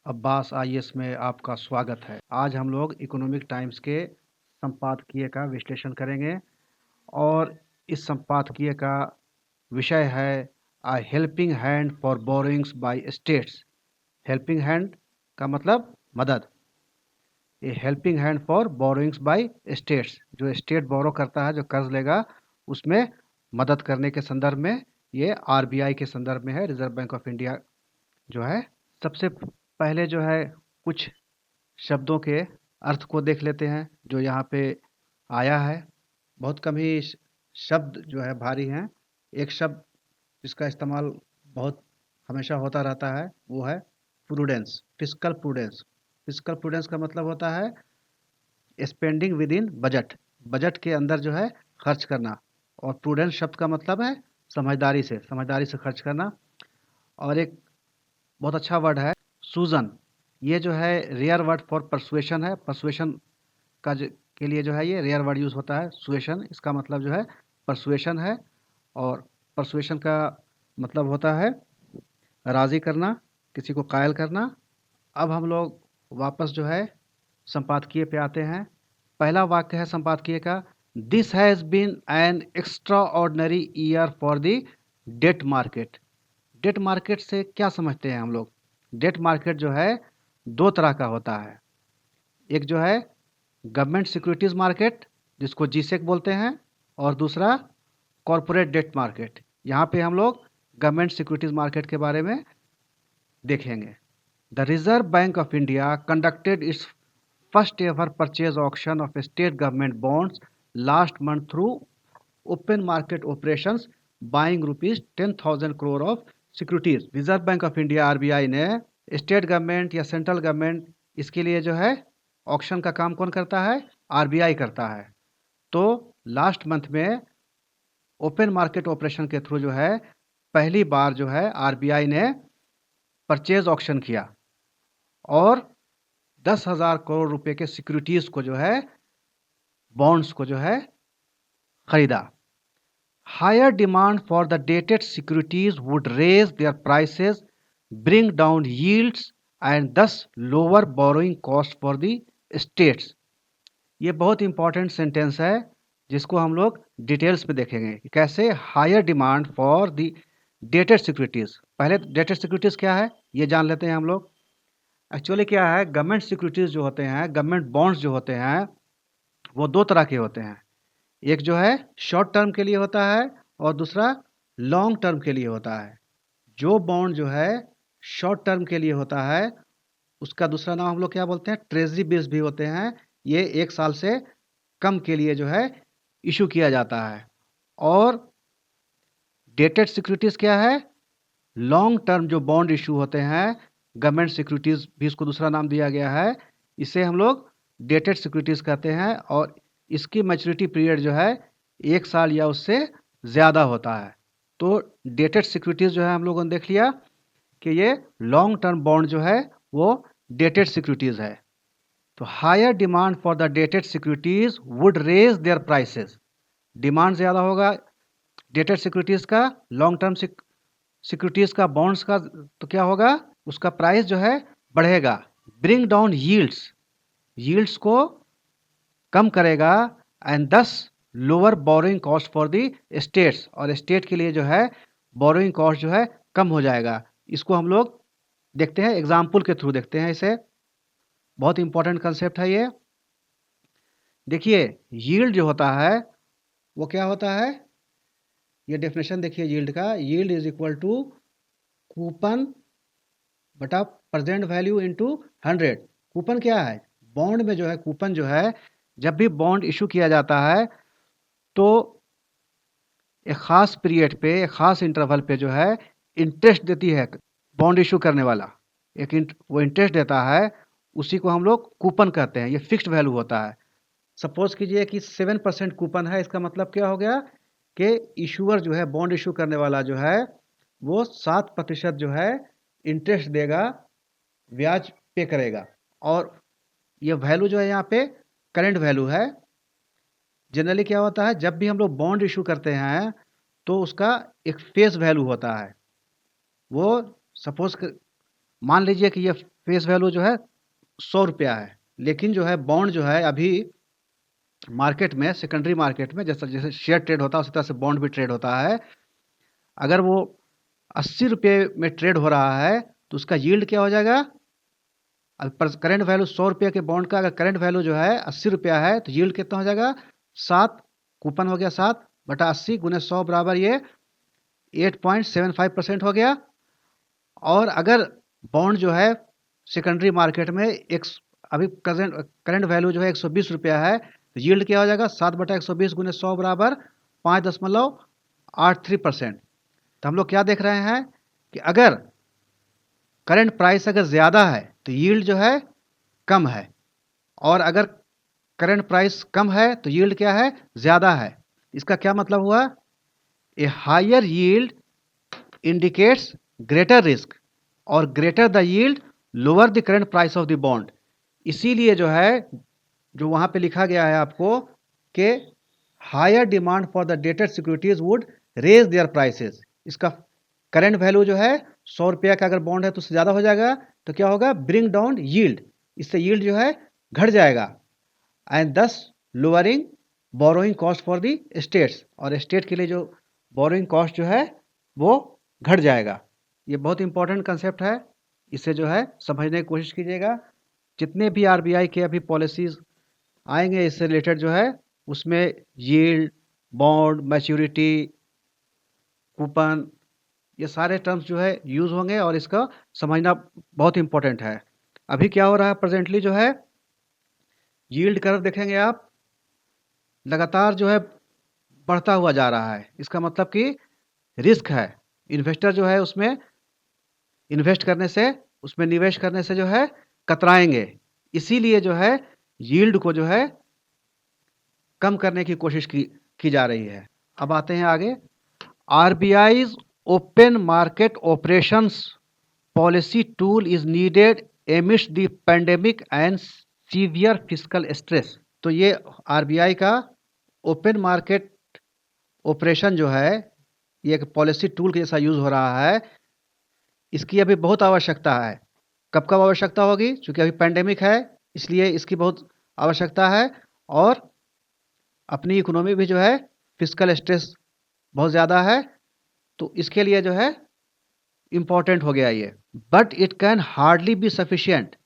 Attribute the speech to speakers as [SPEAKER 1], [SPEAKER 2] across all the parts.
[SPEAKER 1] Abbas IAS में आपका स्वागत है। आज हम लोग इकोनॉमिक टाइम्स के संपादकीय का विश्लेषण करेंगे और इस संपादकीय का विषय है a helping hand for borrowings by states. Helping hand का मतलब मदद। ये helping hand for borrowings by states, जो स्टेट बोरो करता है, जो कर्ज लेगा, उसमें मदद करने के संदर्भ में ये आरबीआई के संदर्भ में है, रिजर्व बैंक ऑफ इंडिया जो है। सबसे पहले जो है कुछ शब्दों के अर्थ को देख लेते हैं जो यहाँ पे आया है। बहुत कम ही शब्द जो है भारी हैं। एक शब्द जिसका इस्तेमाल बहुत हमेशा होता रहता है वो है prudence, fiscal prudence. Fiscal prudence का मतलब होता है spending with in budget, budget के अंदर जो है खर्च करना। और प्रूडेंस शब्द का मतलब है समझदारी से खर्च करना। और एक बहुत अच्छा वर्ड है सूजन। ये जो है रेयर वर्ड फॉर परसुएशन है। परसुएशन के लिए जो है ये रेयर वर्ड यूज़ होता है। सुएशन, इसका मतलब जो है परसुएशन है। और परसुएशन का मतलब होता है राज़ी करना, किसी को कायल करना। अब हम लोग वापस जो है संपादकीय पे आते हैं। पहला वाक्य है संपादकीय का, this has been an extraordinary year for the debt market. Debt market से क्या समझते हैं हम लोग? डेट मार्केट जो है दो तरह का होता है। एक जो है गवर्नमेंट सिक्योरिटीज़ मार्केट, जिसको जीसेक बोलते हैं, और दूसरा कॉरपोरेट डेट मार्केट। यहाँ पे हम लोग गवर्नमेंट सिक्योरिटीज़ मार्केट के बारे में देखेंगे। The reserve bank of India conducted it's first ever purchase auction of state government bonds last month through open market operations buying ₹10,000 crore of securities. Reserve bank of India RBI ने state government या central government, इसके लिए जो है auction का काम कौन करता है? आरबीआई करता है। तो लास्ट मंथ में ओपन मार्केट ऑपरेशन के थ्रू जो है पहली बार जो है आरबीआई ने परचेज ऑक्शन किया और 10,000 करोड़ रुपए के सिक्योरिटीज को जो है, बॉन्ड्स को जो है खरीदा। Higher demand for the dated securities would raise their prices, bring down yields and thus lower borrowing cost for the states. ये बहुत इंपॉर्टेंट सेंटेंस है जिसको हम लोग डिटेल्स में देखेंगे कि कैसे higher demand for the dated securities. पहले डेटेड सिक्योरिटीज क्या है ये जान लेते हैं हम लोग। एक्चुअली क्या है, गवर्नमेंट सिक्योरिटीज जो होते हैं, गवर्नमेंट बॉन्ड्स जो होते हैं, वो दो तरह के होते हैं। एक जो है शॉर्ट टर्म के लिए होता है और दूसरा लॉन्ग टर्म के लिए होता है। जो बॉन्ड जो है शॉर्ट टर्म के लिए होता है उसका दूसरा नाम हम लोग क्या बोलते हैं? ट्रेजरी बिल्स भी होते हैं। ये 1 साल से कम के लिए जो है इशू किया जाता है। और डेटेड सिक्योरिटीज क्या है? लॉन्ग टर्म जो बॉन्ड इशू होते हैं, गवर्नमेंट सिक्योरिटीज भी इसको दूसरा नाम दिया गया है। इसे हम लोग डेटेड सिक्योरिटीज कहते हैं और इसकी मैच्योरिटी पीरियड जो है 1 साल या उससे ज़्यादा होता है। तो डेटेड सिक्योरिटीज जो है हम लोगों ने देख लिया कि ये लॉन्ग टर्म बॉन्ड जो है वो डेटेड सिक्योरिटीज है। तो higher demand for the dated securities would raise their prices. डिमांड ज़्यादा होगा डेटेड सिक्योरिटीज का, लॉन्ग टर्म सिक्योरिटीज का, बॉन्ड्स का, तो क्या होगा? उसका प्राइस जो है बढ़ेगा। ब्रिंग डाउन यील्ड्स को कम करेगा and thus lower borrowing cost for the states, और स्टेट के लिए जो है बोरोइंग कॉस्ट जो है कम हो जाएगा। इसको हम लोग देखते हैं, एग्जाम्पल के थ्रू देखते हैं इसे। बहुत इंपॉर्टेंट कंसेप्ट है ये। देखिए यील्ड जो होता है वो क्या होता है? ये डेफिनेशन देखिए यील्ड का, yield is equal to coupon बटा प्रेजेंट वैल्यू इंटू 100। कूपन क्या है? बॉन्ड में जो है कूपन जो है, जब भी बॉन्ड इशू किया जाता है तो एक ख़ास पीरियड पे, एक ख़ास इंटरवल पे जो है इंटरेस्ट देती है बॉन्ड इशू करने वाला। वो इंटरेस्ट देता है, उसी को हम लोग कूपन कहते हैं। ये फिक्स्ड वैल्यू होता है। सपोज कीजिए कि 7% कूपन है। इसका मतलब क्या हो गया कि इशूअर जो है, बॉन्ड इशू करने वाला जो है, वो 7% जो है इंटरेस्ट देगा, ब्याज पे करेगा। और ये वैल्यू जो है यहाँ पे करंट वैल्यू है। जनरली क्या होता है, जब भी हम लोग बॉन्ड इशू करते हैं तो उसका एक फेस वैल्यू होता है। वो सपोज मान लीजिए कि ये फेस वैल्यू जो है 100 रुपया है, लेकिन जो है बॉन्ड जो है अभी मार्केट में, सेकेंडरी मार्केट में, जैसे जैसे शेयर ट्रेड होता है उसी तरह से बॉन्ड भी ट्रेड होता है। अगर वो 80 रुपये में ट्रेड हो रहा है तो उसका यील्ड क्या हो जाएगा? अब करंट वैल्यू 100 रुपये के बॉन्ड का अगर करंट वैल्यू जो है 80 रुपया है तो यील्ड कितना हो जाएगा? 7, कूपन हो गया 7/80 गुने 100 बराबर ये 8.75% हो गया। और अगर बॉन्ड जो है सेकेंडरी मार्केट में एक अभी करंट वैल्यू जो है 120 रुपया है तो यील्ड क्या हो जाएगा? 7/120 गुने 100 बराबर 5.83%। तो हम लोग क्या देख रहे हैं कि अगर करंट प्राइस अगर ज़्यादा है तो यील्ड जो है कम है, और अगर करंट प्राइस कम है तो यील्ड क्या है? ज़्यादा है। इसका क्या मतलब हुआ? A higher yield indicates greater risk और greater the yield lower the current price of the bond. इसीलिए जो है, जो वहाँ पे लिखा गया है आपको कि higher demand for the dated securities would raise their prices. इसका करंट वैल्यू जो है 100 रुपया का अगर बॉन्ड है तो उससे ज़्यादा हो जाएगा तो क्या होगा? ब्रिंग डाउन यील्ड, इससे यील्ड जो है घट जाएगा, एंड दस lowering borrowing cost for the states, और स्टेट के लिए जो बोरोइंग कॉस्ट जो है वो घट जाएगा। ये बहुत इंपॉर्टेंट कंसेप्ट है, इसे जो है समझने की कोशिश कीजिएगा। जितने भी आरबीआई के अभी पॉलिसीज आएंगे इससे रिलेटेड जो है उसमें यील्ड, बॉन्ड, मैच्योरिटी, कूपन, ये सारे टर्म्स जो है यूज़ होंगे और इसका समझना बहुत इंपॉर्टेंट है। अभी क्या हो रहा है प्रेजेंटली जो है, यील्ड कर्व देखेंगे आप, लगातार जो है बढ़ता हुआ जा रहा है। इसका मतलब कि रिस्क है, इन्वेस्टर जो है उसमें इन्वेस्ट करने से, उसमें निवेश करने से जो है कतराएंगे। इसीलिए जो है यील्ड को जो है कम करने की कोशिश की जा रही है। अब आते हैं आगे। RBI's open market operations policy tool is needed amidst the pandemic and severe fiscal stress. तो ये आरबीआई का ओपन मार्केट ऑपरेशन जो है ये एक पॉलिसी टूल के जैसा यूज़ हो रहा है। इसकी अभी बहुत आवश्यकता है। कब कब आवश्यकता होगी? क्योंकि अभी पेंडेमिक है इसलिए इसकी बहुत आवश्यकता है, और अपनी इकोनॉमी भी जो है फिस्कल स्ट्रेस बहुत ज़्यादा है, तो इसके लिए जो है इम्पॉर्टेंट हो गया ये। But it can hardly be sufficient.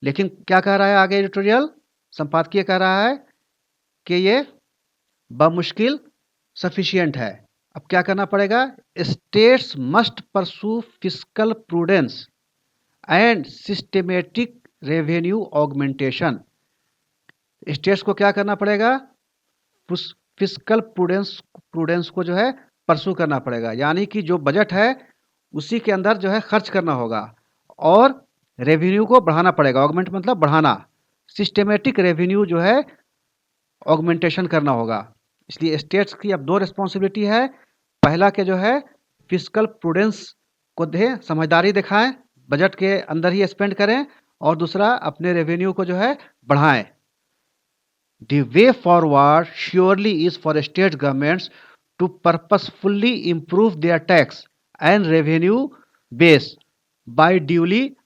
[SPEAKER 1] लेकिन क्या कह रहा है आगे एडिटोरियल संपादकीय कह रहा है कि ये बमुश्किल सफिशिएंट है। अब क्या करना पड़ेगा? States must pursue fiscal prudence and systematic revenue augmentation. States को क्या करना पड़ेगा? फिस्कल प्रूडेंस को जो है परसू करना पड़ेगा, यानी कि जो बजट है उसी के अंदर जो है खर्च करना होगा, और रेवेन्यू को बढ़ाना पड़ेगा। ऑगमेंट मतलब बढ़ाना। सिस्टेमेटिक रेवेन्यू जो है ऑगमेंटेशन करना होगा। इसलिए स्टेट्स की अब 2 रिस्पॉन्सिबिलिटी है। पहला के जो है फिस्कल प्रूडेंस को दें, समझदारी दिखाएं, बजट के अंदर ही स्पेंड करें, और दूसरा अपने रेवेन्यू को जो है बढ़ाएं। The way forward surely is for state governments to purposefully improve their tax and revenue base by duly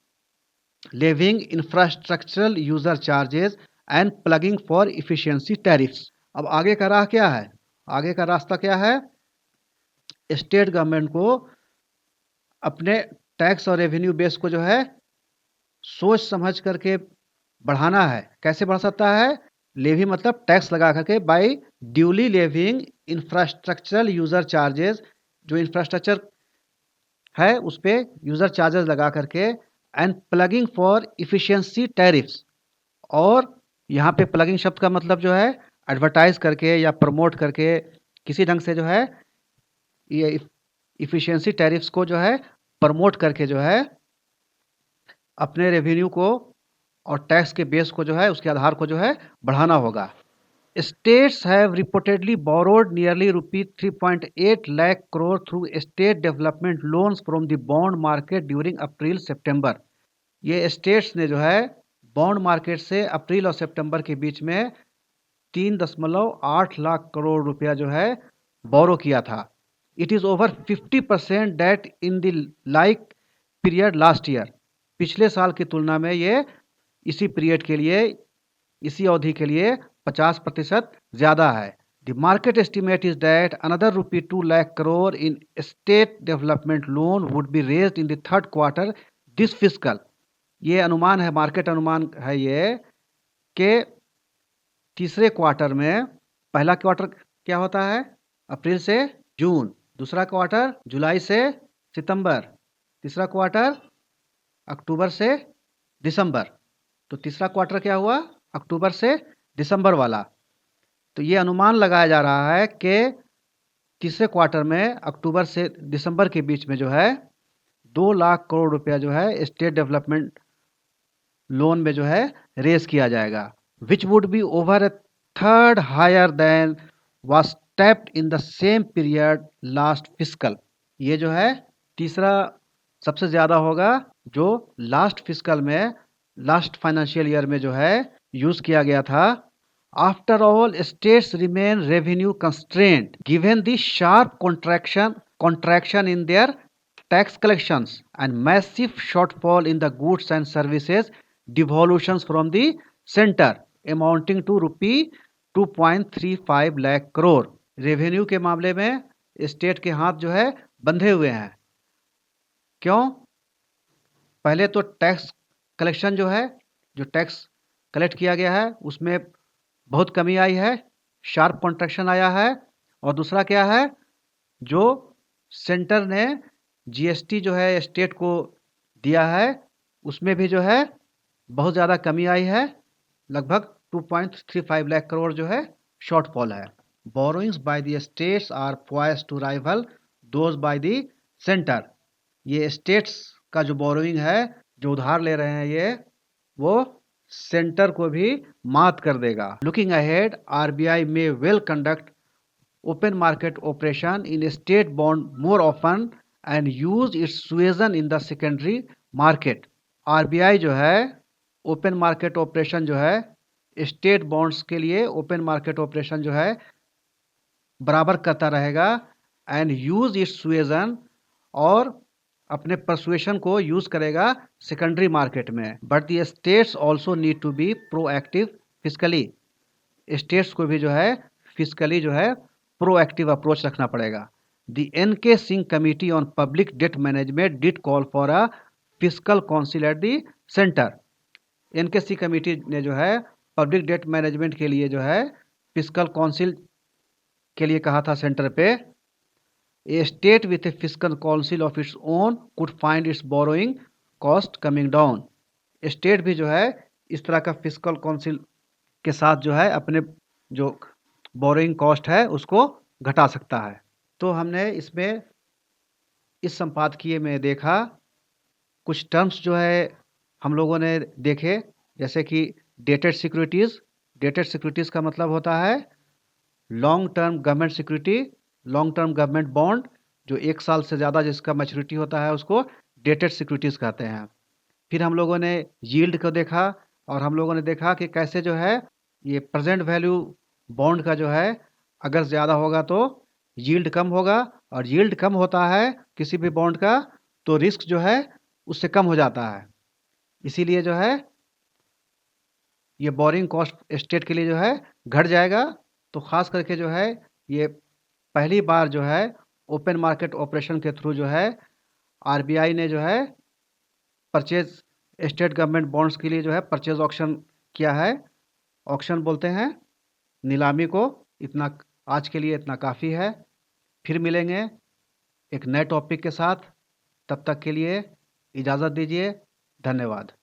[SPEAKER 1] levying infrastructural user charges and plugging for efficiency tariffs। अब आगे का राह क्या है? आगे का रास्ता क्या है? स्टेट गवर्नमेंट को अपने टैक्स और रेवेन्यू बेस को जो है सोच समझ करके बढ़ाना है। कैसे बढ़ सकता है? लेवी मतलब टैक्स लगा करके, by duly levying infrastructural user charges, जो इंफ्रास्ट्रक्चर है उस पर यूज़र चार्जेस लगा करके, and plugging for efficiency tariffs. और यहाँ पे प्लगिंग शब्द का मतलब जो है एडवर्टाइज करके या प्रमोट करके किसी ढंग से जो है ये इफ़िशियंसी टैरिफ्स को जो है प्रमोट करके जो है अपने रेवेन्यू को और टैक्स के बेस को जो है उसके आधार को जो है बढ़ाना होगा। States have reportedly borrowed nearly ₹3.8 lakh crore through state development loans from the bond market during April September. ये स्टेट्स ने जो है बॉन्ड मार्केट से अप्रैल और सितंबर के बीच में 3.8 लाख करोड़ रुपया जो है बोरो किया था। It is over 50% debt in the like period last year. पिछले साल की तुलना में ये इसी पीरियड के लिए, इसी अवधि के लिए 50% ज़्यादा है। The market estimate is that another rupee 2 lakh crore in state development loan would be raised in the third quarter this fiscal. ये अनुमान है, मार्केट अनुमान है ये, कि तीसरे क्वार्टर में, पहला क्वार्टर क्या होता है, अप्रैल से जून, दूसरा क्वार्टर जुलाई से सितंबर, तीसरा क्वार्टर अक्टूबर से दिसंबर। तो तीसरा क्वार्टर क्या हुआ, अक्टूबर से दिसंबर वाला। तो ये अनुमान लगाया जा रहा है कि तीसरे क्वार्टर में अक्टूबर से दिसंबर के बीच में जो है 2 लाख करोड़ रुपया जो है स्टेट डेवलपमेंट लोन में जो है रेस किया जाएगा, which would be over a third higher than was tapped in the same period last fiscal. ये जो है तीसरा सबसे ज़्यादा होगा जो लास्ट फिस्कल में, लास्ट फाइनेंशियल ईयर में जो है यूज़ किया गया था। After all states remain revenue constraint given the sharp contraction in their tax collections and massive shortfall in the goods and services devolutions from the center amounting to rupee 2.35 lakh crore. Revenue के मामले में state के हाथ जो है बंधे हुए हैं। क्यों? पहले तो टैक्स कलेक्शन जो है, जो टैक्स कलेक्ट किया गया है उसमें बहुत कमी आई है, शार्प कॉन्ट्रैक्शन आया है। और दूसरा क्या है, जो सेंटर ने जीएसटी जो है स्टेट को दिया है उसमें भी जो है बहुत ज़्यादा कमी आई है, लगभग 2.35 लाख करोड़ जो है शॉर्टफॉल है। Borrowings by the states are poised to rival those by the centre. ये स्टेट्स का जो बोरोइंग है, जो उधार ले रहे हैं ये, वो सेंटर को भी मात कर देगा। लुकिंग अहेड, आरबीआई में well conduct open market operation in state bond more often and use its suasion in the secondary market। RBI जो है ओपन मार्केट ऑपरेशन जो है स्टेट बॉन्ड्स के लिए, ओपन मार्केट ऑपरेशन जो है बराबर करता रहेगा, एंड यूज इट्स सुएजन, और अपने परसुएशन को यूज करेगा सेकेंडरी मार्केट में। But the states also need to be proactive physically. States को भी जो है फिजिकली जो है प्रोएक्टिव अप्रोच रखना पड़ेगा। The NK. Singh committee on public debt management did call for a physical council at the centre. NK. Singh committee ने जो है पब्लिक डेट मैनेजमेंट के लिए जो है फिजिकल काउंसिल के लिए कहा था सेंटर पे। A state with a fiscal council of its own could find its borrowing cost coming down. State भी जो है इस तरह का फिजिकल काउंसिल के साथ जो है अपने जो बोरोइंग कॉस्ट है उसको घटा सकता है। तो हमने इसमें इस संपादकीय में देखा कुछ टर्म्स जो है हम लोगों ने देखे, जैसे कि डेटेड सिक्योरिटीज़। डेटेड सिक्योरिटीज़ का मतलब होता है long term government security, long term government bond, जो 1 साल से ज़्यादा जिसका मैच्योरिटी होता है उसको डेटेड सिक्योरिटीज़ कहते हैं। फिर हम लोगों ने यील्ड को देखा, और हम लोगों ने देखा कि कैसे जो है ये प्रेजेंट वैल्यू बॉन्ड का जो है अगर ज़्यादा होगा तो यील्ड कम होगा, और यील्ड कम होता है किसी भी बॉन्ड का तो रिस्क जो है उससे कम हो जाता है। इसीलिए जो है ये बोरिंग कॉस्ट स्टेट के लिए जो है घट जाएगा। तो ख़ास करके जो है ये पहली बार जो है ओपन मार्केट ऑपरेशन के थ्रू जो है आरबीआई ने जो है परचेज स्टेट गवर्नमेंट बॉन्ड्स के लिए जो है परचेज ऑक्शन किया है। ऑक्शन बोलते हैं नीलामी को। इतना आज के लिए इतना काफ़ी है। फिर मिलेंगे एक नए टॉपिक के साथ, तब तक के लिए इजाज़त दीजिए। धन्यवाद।